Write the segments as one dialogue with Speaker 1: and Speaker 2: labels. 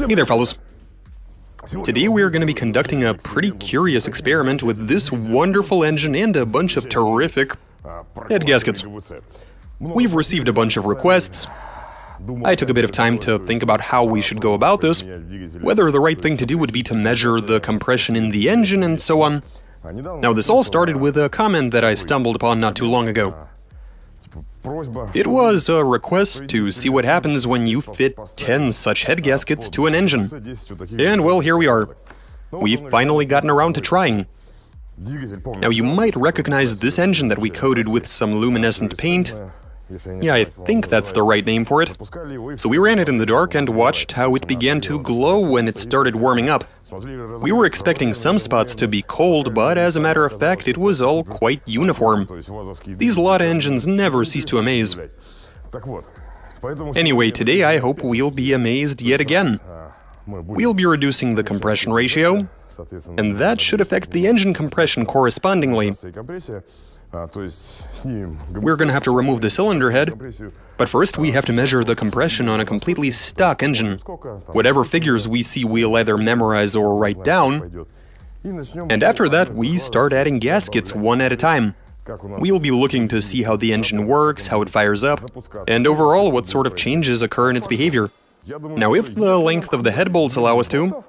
Speaker 1: Hey there, fellas. Today we are going to be conducting a pretty curious experiment with this wonderful engine and a bunch of terrific head gaskets. We've received a bunch of requests. I took a bit of time to think about how we should go about this, whether the right thing to do would be to measure the compression in the engine and so on. Now, this all started with a comment that I stumbled upon not too long ago. It was a request to see what happens when you fit 10 such head gaskets to an engine. And well, here we are. We've finally gotten around to trying. Now, you might recognize this engine that we coated with some luminescent paint. Yeah, I think that's the right name for it. So we ran it in the dark and watched how it began to glow when it started warming up. We were expecting some spots to be cold, but as a matter of fact, it was all quite uniform. These Lada engines never cease to amaze. Anyway, today I hope we'll be amazed yet again. We'll be reducing the compression ratio, and that should affect the engine compression correspondingly. We're gonna have to remove the cylinder head, but first we have to measure the compression on a completely stock engine. Whatever figures we see we'll either memorize or write down, and after that we start adding gaskets one at a time. We'll be looking to see how the engine works, how it fires up, and overall what sort of changes occur in its behavior. Now, if the length of the head bolts allow us to,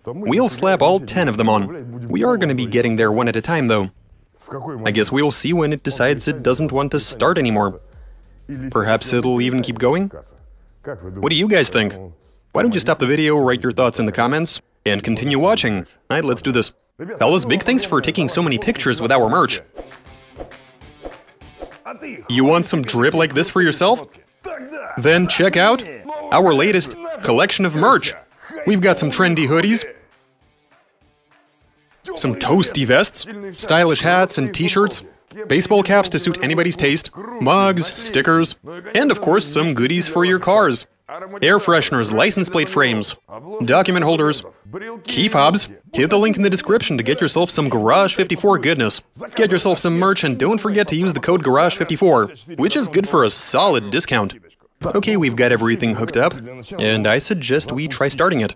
Speaker 1: we'll slap all 10 of them on. We are gonna be getting there one at a time though. I guess we'll see when it decides it doesn't want to start anymore. Perhaps it'll even keep going? What do you guys think? Why don't you stop the video, write your thoughts in the comments, and continue watching. Alright, let's do this. Fellas, big thanks for taking so many pictures with our merch. You want some drip like this for yourself? Then check out our latest collection of merch. We've got some trendy hoodies, some toasty vests, stylish hats and t-shirts, baseball caps to suit anybody's taste, mugs, stickers, and of course some goodies for your cars. Air fresheners, license plate frames, document holders, key fobs. Hit the link in the description to get yourself some Garage54 goodness. Get yourself some merch and don't forget to use the code Garage54, which is good for a solid discount. Okay, we've got everything hooked up, and I suggest we try starting it.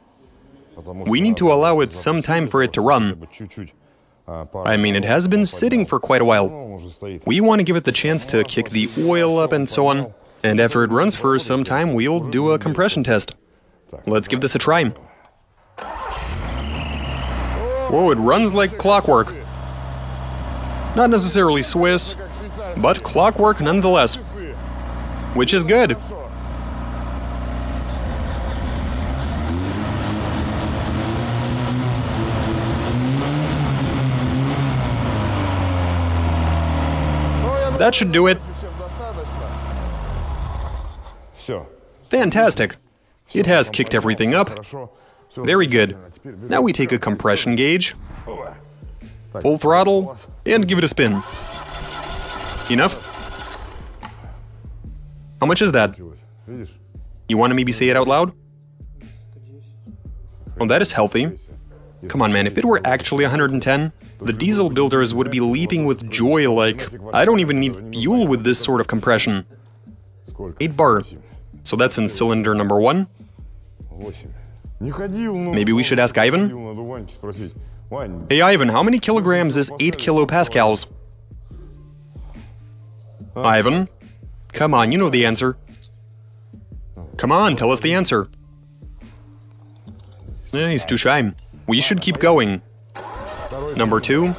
Speaker 1: We need to allow it some time for it to run. I mean, it has been sitting for quite a while. We want to give it the chance to kick the oil up and so on. And after it runs for some time, we'll do a compression test. Let's give this a try. Whoa, it runs like clockwork. Not necessarily Swiss, but clockwork nonetheless. Which is good. That should do it. Fantastic. It has kicked everything up. Very good. Now we take a compression gauge, full throttle, and give it a spin. Enough? How much is that? You want to maybe say it out loud? Oh, that is healthy. Come on, man, if it were actually 110, the diesel builders would be leaping with joy like, I don't even need fuel with this sort of compression. 8 bar. So that's in cylinder number 1. Maybe we should ask Ivan? Hey Ivan, how many kilograms is 8 kilopascals? Ivan? Come on, you know the answer. Come on, tell us the answer. He's too shy. We should keep going. Number 2.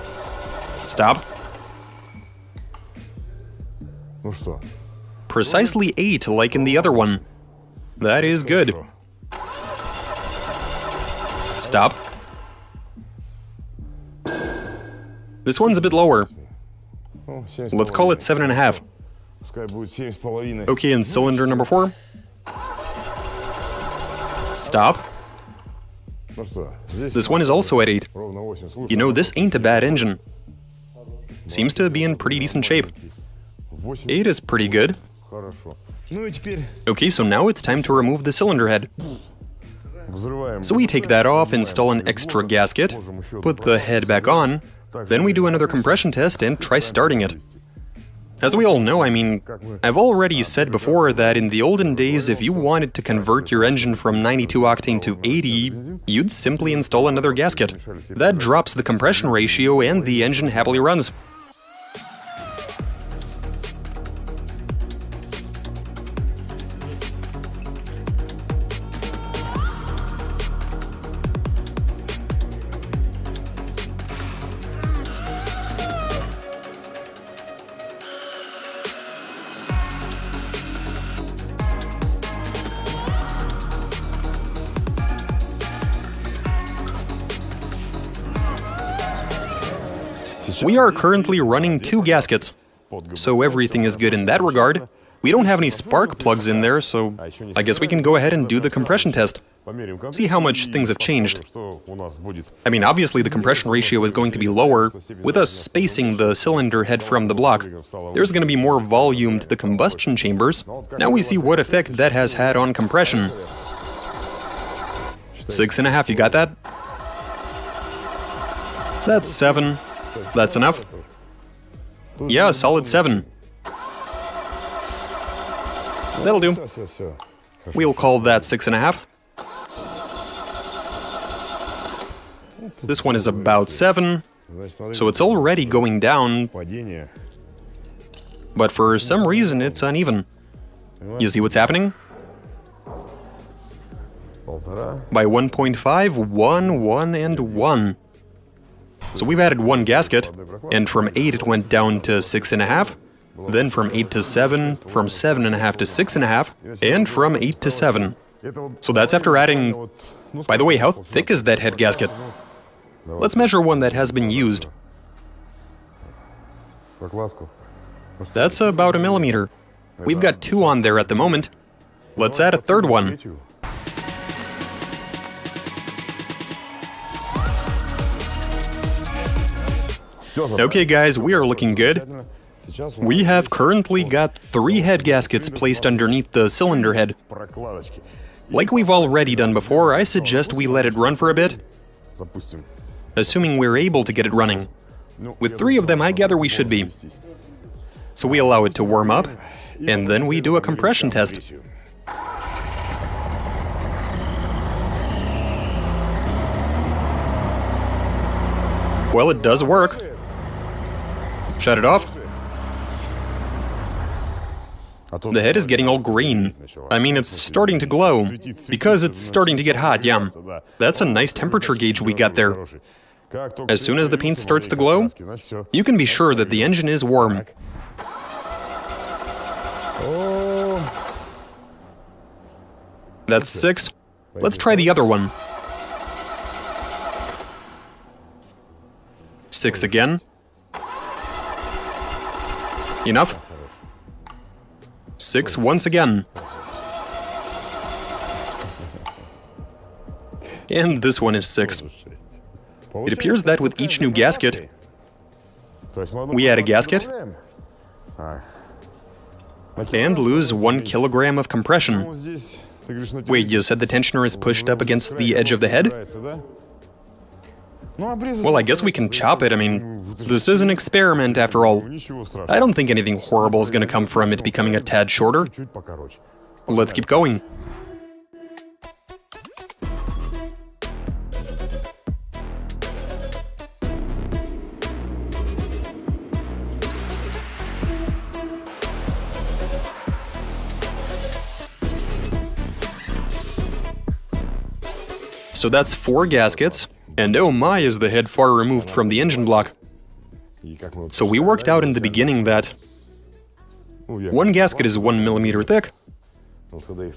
Speaker 1: Stop. Precisely 8, like in the other one. That is good. Stop. This one's a bit lower. Let's call it 7.5. Okay, in cylinder number 4. Stop. This one is also at 8. You know, this ain't a bad engine. Seems to be in pretty decent shape. 8 is pretty good. Okay, so now it's time to remove the cylinder head. So we take that off, install an extra gasket, put the head back on, then we do another compression test and try starting it. As we all know, I mean, I've already said before that in the olden days, if you wanted to convert your engine from 92 octane to 80, you'd simply install another gasket. That drops the compression ratio and the engine happily runs. We are currently running 2 gaskets, so everything is good in that regard. We don't have any spark plugs in there, so I guess we can go ahead and do the compression test. See how much things have changed. I mean, obviously the compression ratio is going to be lower, with us spacing the cylinder head from the block. There's going to be more volume to the combustion chambers. Now we see what effect that has had on compression. 6.5, you got that? That's 7. That's enough? Yeah, solid 7. That'll do. We'll call that 6.5. This one is about 7, so it's already going down, but for some reason it's uneven. You see what's happening? By 1.5, 1, 1, and 1. So we've added 1 gasket, and from 8 it went down to 6.5, then from 8 to 7, from 7.5 to 6.5, and from 8 to 7. So that's after adding... By the way, how thick is that head gasket? Let's measure one that has been used. That's about 1 millimeter. We've got 2 on there at the moment. Let's add a 3rd one. Okay guys, we are looking good. We have currently got 3 head gaskets placed underneath the cylinder head. Like we've already done before, I suggest we let it run for a bit, assuming we're able to get it running. With 3 of them, I gather we should be. So we allow it to warm up, and then we do a compression test. Well, it does work. Shut it off. The head is getting all green. I mean, it's starting to glow. Because it's starting to get hot, yeah. That's a nice temperature gauge we got there. As soon as the paint starts to glow, you can be sure that the engine is warm. That's 6. Let's try the other one. 6 again. Enough. 6 once again. And this one is 6. It appears that with each new gasket, we add a gasket and lose 1 kilogram of compression. Wait, you said the tensioner is pushed up against the edge of the head? Well, I guess we can chop it. I mean, this is an experiment after all. I don't think anything horrible is going to come from it becoming a tad shorter. Let's keep going. So that's 4 gaskets. And oh my, is the head far removed from the engine block. So we worked out in the beginning that 1 gasket is 1 millimeter thick,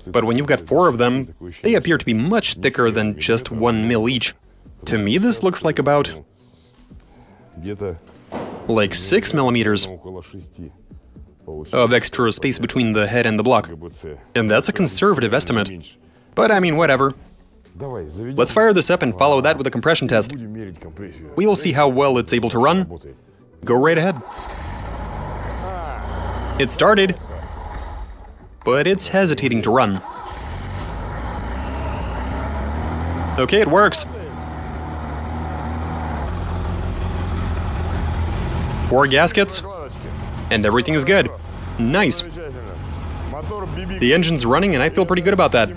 Speaker 1: but when you've got 4 of them, they appear to be much thicker than just 1 mil each. To me, this looks like about... like 6 millimeters of extra space between the head and the block. And that's a conservative estimate. But I mean, whatever. Let's fire this up and follow that with a compression test. We will see how well it's able to run. Go right ahead. It started, but it's hesitating to run. Okay, it works. 4 gaskets. And everything is good. Nice. The engine's running and I feel pretty good about that.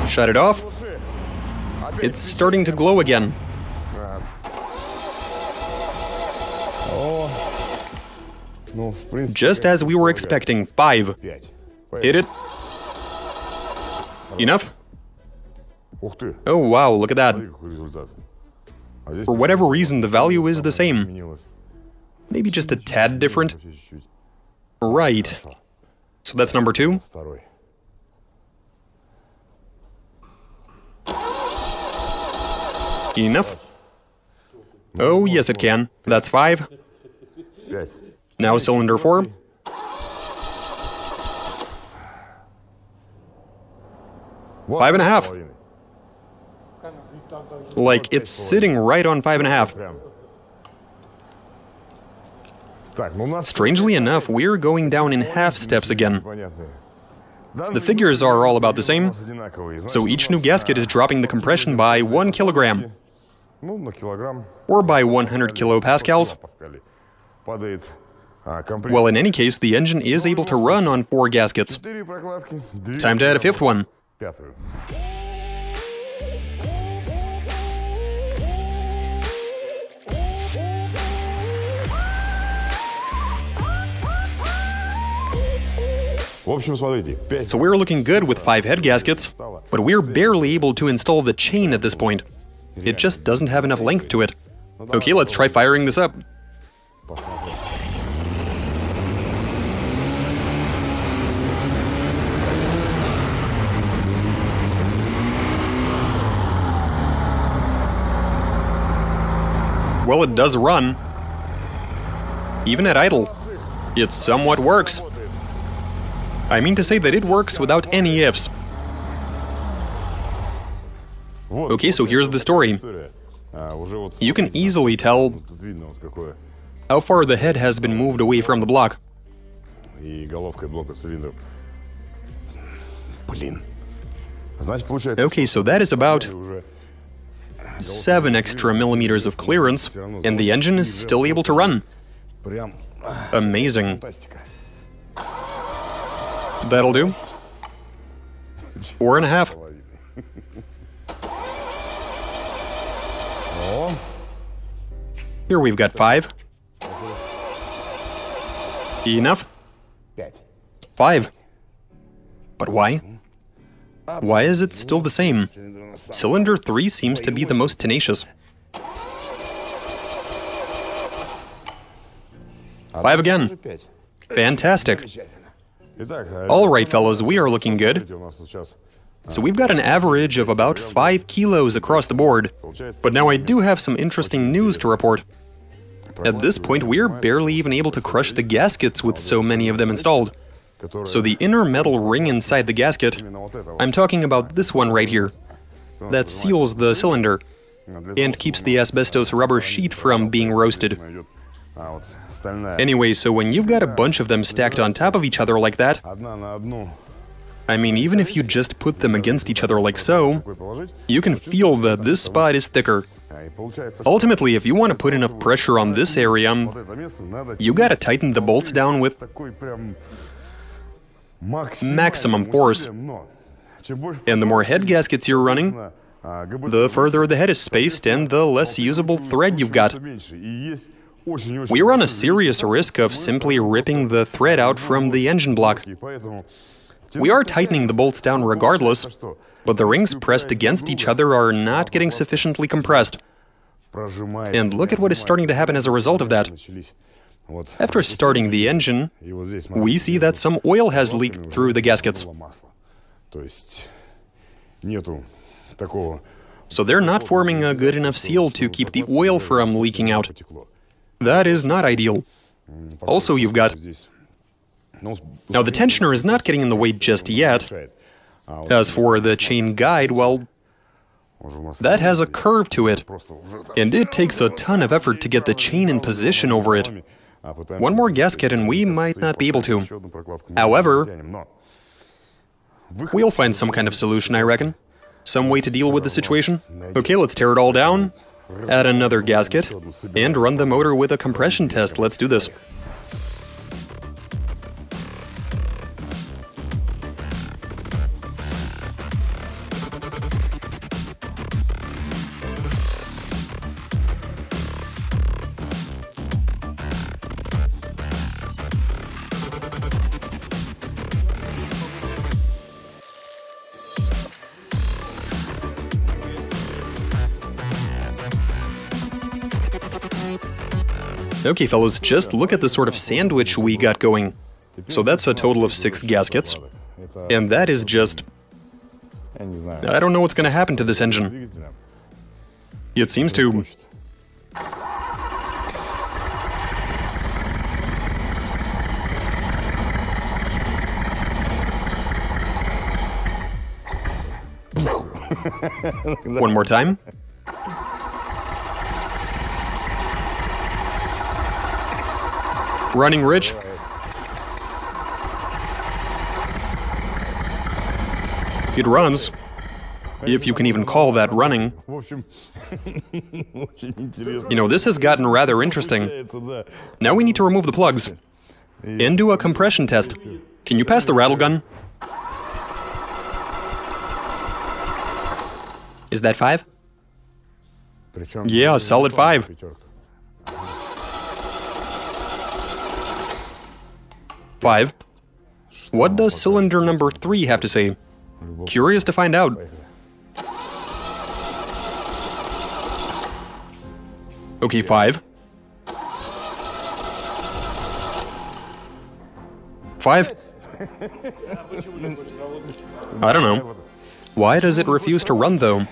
Speaker 1: Shut it off. It's starting to glow again. Just as we were expecting. 5. Hit it. Enough? Oh wow, look at that. For whatever reason, the value is the same. Maybe just a tad different. Right. So that's number 2. Enough? Oh, yes it can. That's 5. Now cylinder 4. Five and a half. Like, it's sitting right on 5.5. Strangely enough, we're going down in half steps again. The figures are all about the same, so each new gasket is dropping the compression by 1 kilogram, or by 100 kilopascals. Well, in any case, the engine is able to run on 4 gaskets. Time to add a 5th one. So we're looking good with 5 head gaskets, but we're barely able to install the chain at this point. It just doesn't have enough length to it. Okay, let's try firing this up. Well, it does run. Even at idle, it somewhat works. I mean to say that it works without any ifs. Okay, so here's the story. You can easily tell how far the head has been moved away from the block. Okay, so that is about 7 extra millimeters of clearance, and the engine is still able to run. Amazing. That'll do. 4.5. Here we've got 5. Enough? 5. But why? Why is it still the same? Cylinder 3 seems to be the most tenacious. 5 again. Fantastic. Alright fellas, we are looking good. So we've got an average of about 5 kilos across the board. But now I do have some interesting news to report. At this point, we're barely even able to crush the gaskets with so many of them installed. So the inner metal ring inside the gasket, I'm talking about this one right here, that seals the cylinder and keeps the asbestos rubber sheet from being roasted. Anyway, so when you've got a bunch of them stacked on top of each other like that, I mean, even if you just put them against each other like so, you can feel that this spot is thicker. Ultimately, if you want to put enough pressure on this area, you gotta tighten the bolts down with maximum force. And the more head gaskets you're running, the further the head is spaced and the less usable thread you've got. We run a serious risk of simply ripping the thread out from the engine block. We are tightening the bolts down regardless, but the rings pressed against each other are not getting sufficiently compressed. And look at what is starting to happen as a result of that. After starting the engine, we see that some oil has leaked through the gaskets. So they're not forming a good enough seal to keep the oil from leaking out. That is not ideal. Also, you've got... Now, the tensioner is not getting in the way just yet. As for the chain guide, well, that has a curve to it, and it takes a ton of effort to get the chain in position over it. One more gasket and we might not be able to. However, we'll find some kind of solution, I reckon. Some way to deal with the situation? Okay, let's tear it all down, add another gasket, and run the motor with a compression test. Let's do this. Okay, fellas, just look at the sort of sandwich we got going. So that's a total of 6 gaskets. And that is just... I don't know what's gonna happen to this engine. It seems to... One more time. Running rich. It runs, if you can even call that running. You know, this has gotten rather interesting. Now we need to remove the plugs and do a compression test. Can you pass the rattle gun? Is that 5? Yeah, a solid 5. 5. What does cylinder number 3 have to say? Curious to find out. Okay, 5. 5? I don't know. Why does it refuse to run, though?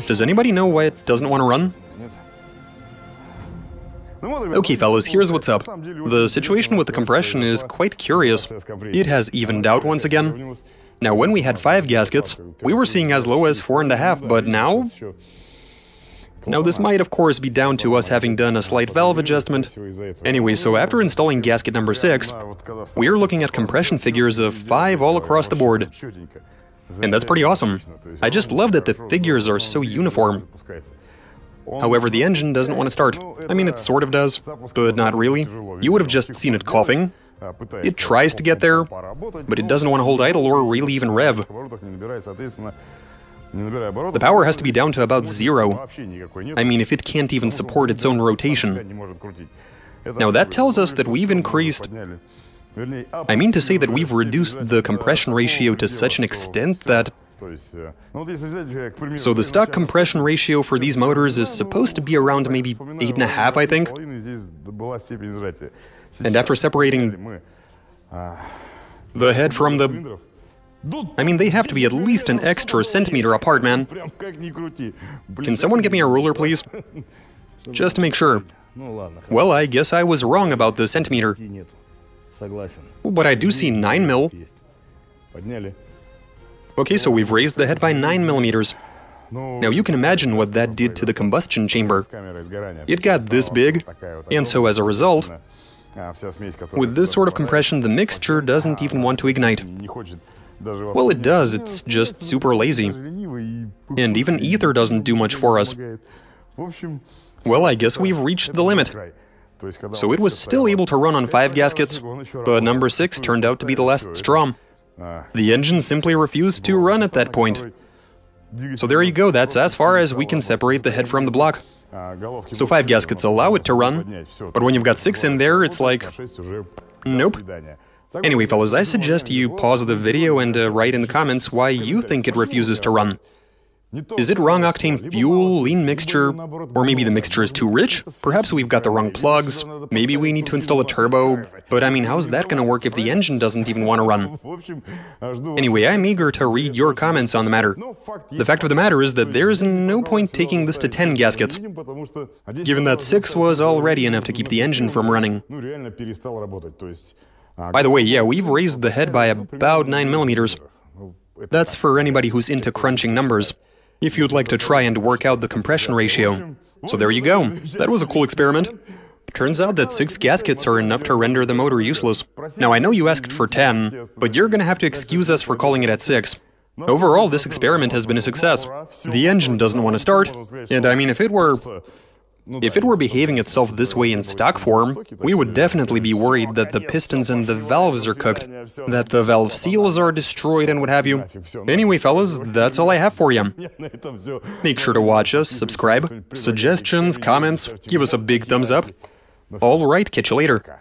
Speaker 1: Does anybody know why it doesn't want to run? Okay, fellas, here's what's up. The situation with the compression is quite curious. It has evened out once again. Now, when we had 5 gaskets, we were seeing as low as 4.5, but now... Now, this might, of course, be down to us having done a slight valve adjustment. Anyway, so after installing gasket number 6, we're looking at compression figures of 5 all across the board. And that's pretty awesome. I just love that the figures are so uniform. However, the engine doesn't want to start. I mean, it sort of does, but not really. You would have just seen it coughing. It tries to get there, but it doesn't want to hold idle or really even rev. The power has to be down to about 0. I mean, if it can't even support its own rotation. Now that tells us that we've increased... I mean to say that we've reduced the compression ratio to such an extent that... So the stock compression ratio for these motors is supposed to be around maybe 8.5, I think. And after separating the head from the... I mean, they have to be at least an extra centimeter apart, man. Can someone get me a ruler, please? Just to make sure. Well, I guess I was wrong about the centimeter. But I do see 9 mil. Okay, so we've raised the head by 9 millimeters. Now you can imagine what that did to the combustion chamber. It got this big, and so as a result, with this sort of compression, the mixture doesn't even want to ignite. Well, it does, it's just super lazy. And even ether doesn't do much for us. Well, I guess we've reached the limit. So it was still able to run on 5 gaskets, but number 6 turned out to be the last straw. The engine simply refused to run at that point. So there you go, that's as far as we can separate the head from the block. So 5 gaskets allow it to run, but when you've got 6 in there, it's like... Nope. Anyway, fellas, I suggest you pause the video and write in the comments why you think it refuses to run. Is it wrong octane fuel, lean mixture, or maybe the mixture is too rich? Perhaps we've got the wrong plugs, maybe we need to install a turbo, but I mean, how's that gonna work if the engine doesn't even want to run? Anyway, I'm eager to read your comments on the matter. The fact of the matter is that there is no point taking this to 10 gaskets, given that 6 was already enough to keep the engine from running. By the way, yeah, we've raised the head by about 9 millimeters. That's for anybody who's into crunching numbers, if you'd like to try and work out the compression ratio. So there you go. That was a cool experiment. Turns out that 6 gaskets are enough to render the motor useless. Now, I know you asked for 10, but you're gonna have to excuse us for calling it at 6. Overall, this experiment has been a success. The engine doesn't want to start, and I mean, if it were behaving itself this way in stock form, we would definitely be worried that the pistons and the valves are cooked, that the valve seals are destroyed and what have you. Anyway, fellas, that's all I have for you. Make sure to watch us, subscribe, suggestions, comments, give us a big thumbs up. All right, catch you later.